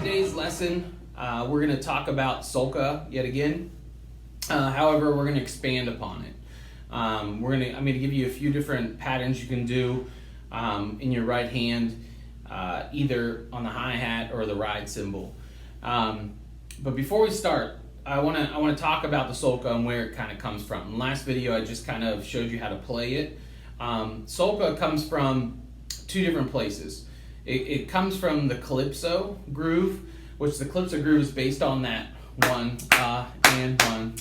today's lesson, we're going to talk about soca yet again. However, we're going to expand upon it. I'm going to give you a few different patterns you can do in your right hand, either on the hi-hat or the ride cymbal. But before we start, I want to talk about the soca and where it kind of comes from. In the last video, I just kind of showed you how to play it. Soca comes from two different places. It comes from the calypso groove, which the calypso groove is based on that one and one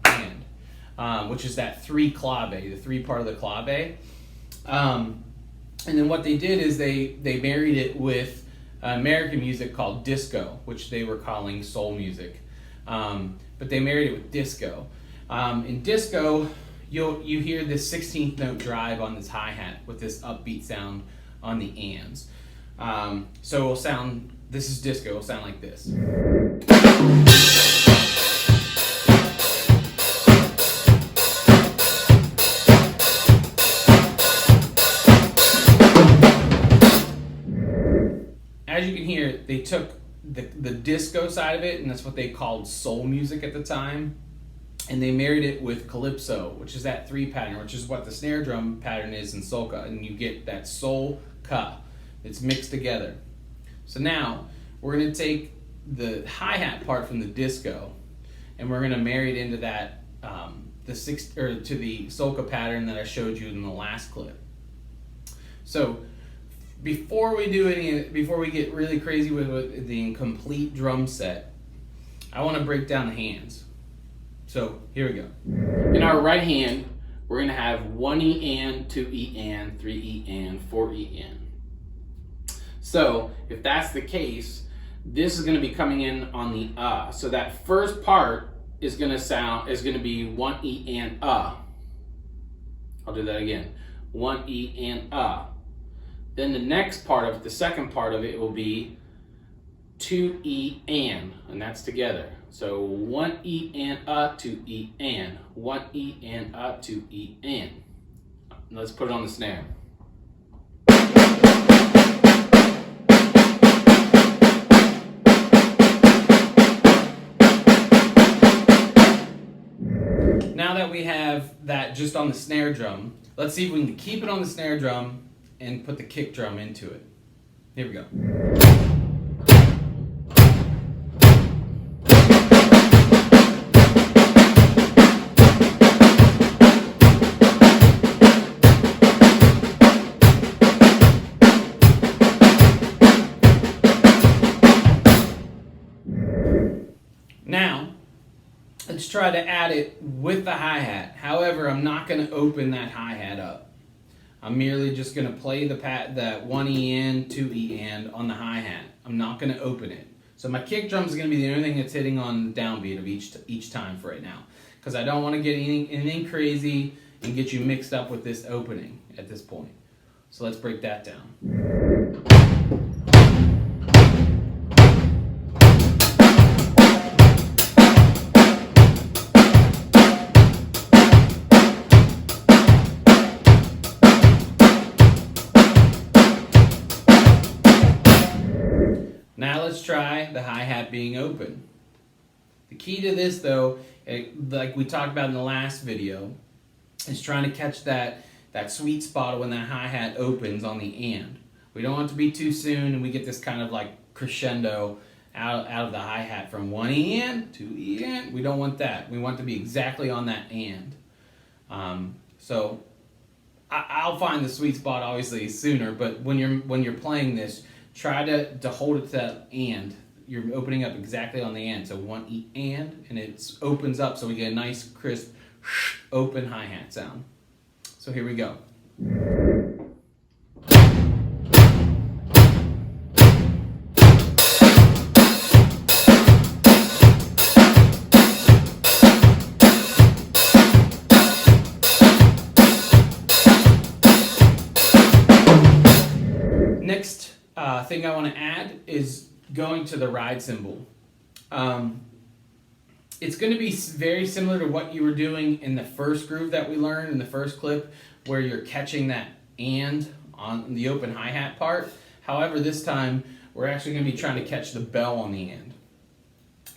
and, which is that three clave, the three part of the clave. And then what they did is they married it with American music called disco, which they were calling soul music. But they married it with disco. In disco, you hear this 16th note drive on this hi-hat with this upbeat sound on the ands. So it'll sound, this is disco, it'll sound like this. As you can hear, they took the disco side of it, and that's what they called soul music at the time, and they married it with calypso, which is that three pattern, which is what the snare drum pattern is in soca, and you get that soul-ca. It's mixed together. So now we're going to take the hi-hat part from the disco, and we're going to marry it into that to the soca pattern that I showed you in the last clip. So before we get really crazy with the incomplete drum set, I want to break down the hands. So here we go. In our right hand, we're going to have 1 E and, 2 E and, 3 E and, 4 E and. So if that's the case, this is going to be coming in on the So that first part is going to be 1 E and I'll do that again. 1 E and Then the next part of it, the second part of it, will be 2 E and that's together. So 1 E and 2 E and, 1 E and 2 E and. Let's put it on the snare. Now that we have that just on the snare drum, let's see if we can keep it on the snare drum and put the kick drum into it. Here we go. Now, let's try to add it with the hi-hat. However, I'm not going to open that hi-hat up. I'm merely just going to play that 1 E and, 2 E and on the hi-hat. I'm not going to open it. So my kick drum is going to be the only thing that's hitting on the downbeat of each time for right now, because I don't want to get anything crazy and get you mixed up with this opening at this point. So let's break that down. Now let's try the hi-hat being open. The key to this, though, like we talked about in the last video, is trying to catch that sweet spot when that hi-hat opens on the and. We don't want it to be too soon and we get this kind of like crescendo out of the hi-hat from 1 E and, 2 E and. We don't want that. We want it to be exactly on that and. So I'll find the sweet spot obviously sooner, but when you're playing this, try to hold it to that and. You're opening up exactly on the and. So 1 E and it opens up so we get a nice crisp open hi-hat sound. So here we go. Next thing I want to add is going to the ride cymbal. It's going to be very similar to what you were doing in the first groove that we learned in the first clip, where you're catching that and on the open hi-hat part. However, this time we're actually going to be trying to catch the bell on the end.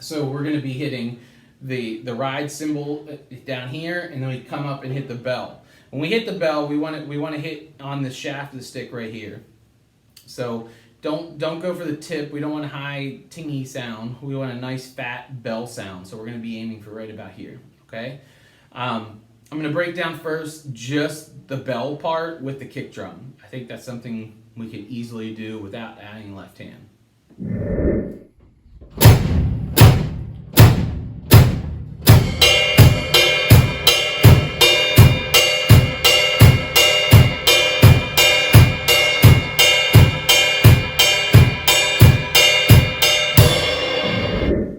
So we're going to be hitting the ride cymbal down here, and then we come up and hit the bell. When we hit the bell, we want to hit on the shaft of the stick right here. So don't go for the tip. We don't want a high tingy sound. We want a nice fat bell sound. So we're going to be aiming for right about here. Okay. I'm going to break down first just the bell part with the kick drum. I think that's something we could easily do without adding left hand.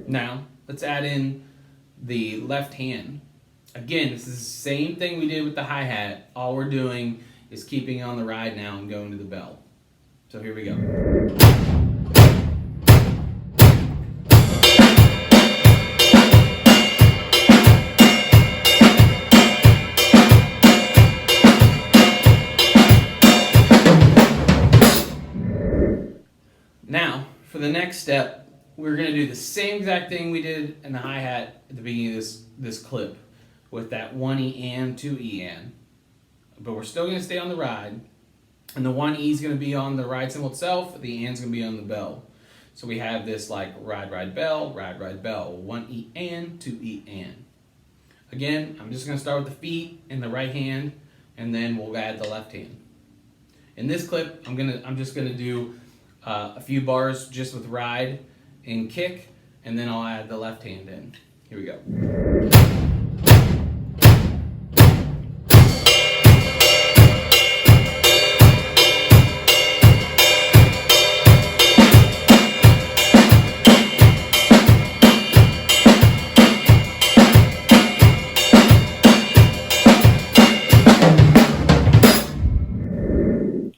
Now, let's add in the left hand. Again, this is the same thing we did with the hi-hat. All we're doing is keeping it on the ride now and going to the bell. So here we go. Now, for the next step, we're going to do the same exact thing we did in the hi-hat at the beginning of this clip with that 1E and 2E and. But we're still going to stay on the ride. And the 1E is going to be on the ride cymbal itself. The and's going to be on the bell. So we have this like ride, ride, bell, ride, ride, bell. 1E and 2E and. Again, I'm just going to start with the feet and the right hand, and then we'll add the left hand. In this clip, I'm just going to do a few bars just with ride and kick, and then I'll add the left hand in. Here we go.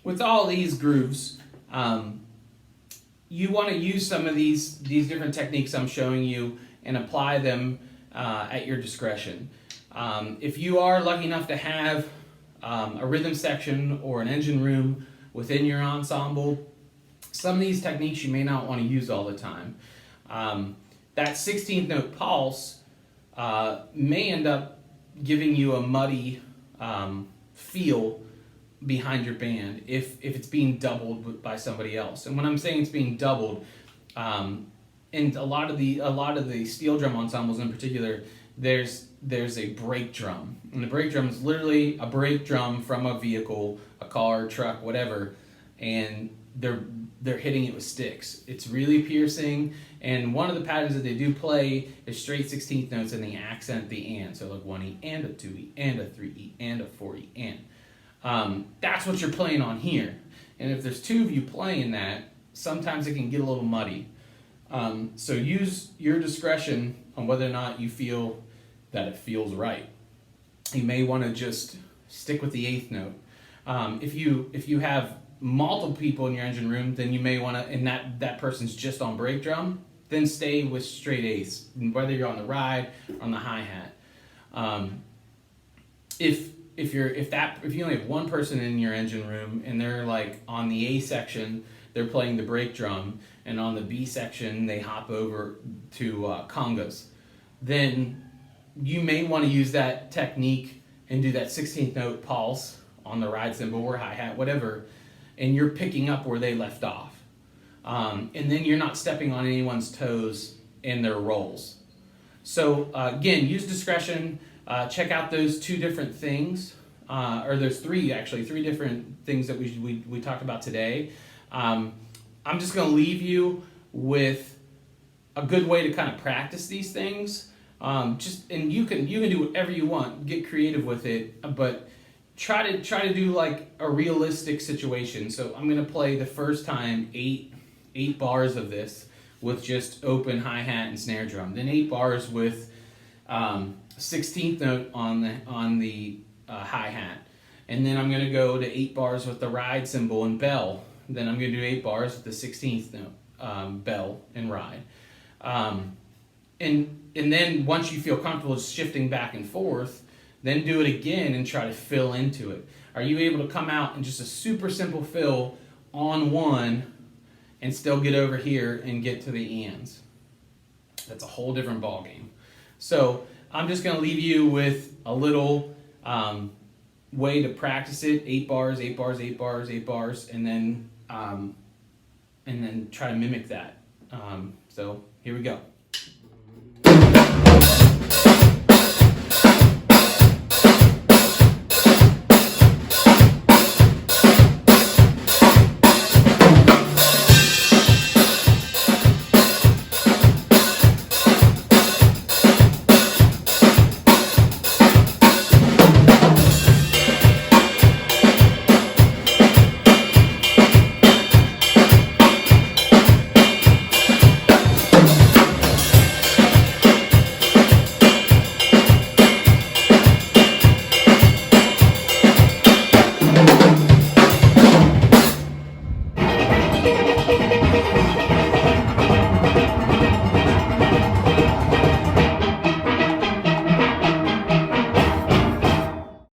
With all these grooves, you want to use some of these different techniques I'm showing you and apply them at your discretion. If you are lucky enough to have a rhythm section or an engine room within your ensemble, some of these techniques you may not want to use all the time. That 16th note pulse may end up giving you a muddy feel behind your band if it's being doubled by somebody else. And when I'm saying it's being doubled, and a lot of the steel drum ensembles in particular, there's a brake drum, and the brake drum is literally a brake drum from a vehicle, a car, truck, whatever, and they're hitting it with sticks. It's really piercing, and one of the patterns that they do play is straight 16th notes and the accent the and, so like 1E and a 2E and a 3E and a 4E and. That's what you're playing on here. And if there's two of you playing that, sometimes it can get a little muddy. So use your discretion on whether or not you feel that it feels right. You may want to just stick with the 8th note. If you have multiple people in your engine room, then you may want to, and that person's just on brake drum, then stay with straight 8s, whether you're on the ride or on the hi-hat. If you only have one person in your engine room and they're like on the A section, they're playing the brake drum, and on the B section they hop over to congas, then you may want to use that technique and do that 16th note pulse on the ride cymbal or hi-hat, whatever, and you're picking up where they left off. And then you're not stepping on anyone's toes in their rolls. So again, use discretion. Check out those two different things, or there's three different things that we talked about today. I'm just going to leave you with a good way to kind of practice these things. And you can do whatever you want, get creative with it, but try to do like a realistic situation. So I'm going to play the first time eight bars of this with just open hi-hat and snare drum, then 8 bars with 16th note on the hi-hat, and then I'm going to go to 8 bars with the ride cymbal and bell. Then I'm going to do 8 bars with the 16th note, bell and ride. And then once you feel comfortable just shifting back and forth, then do it again and try to fill into it. Are you able to come out in just a super simple fill on one and still get over here and get to the ands. That's a whole different ball game. So I'm just going to leave you with a little way to practice it: 8 bars, 8 bars, 8 bars, 8 bars, and then try to mimic that. So here we go.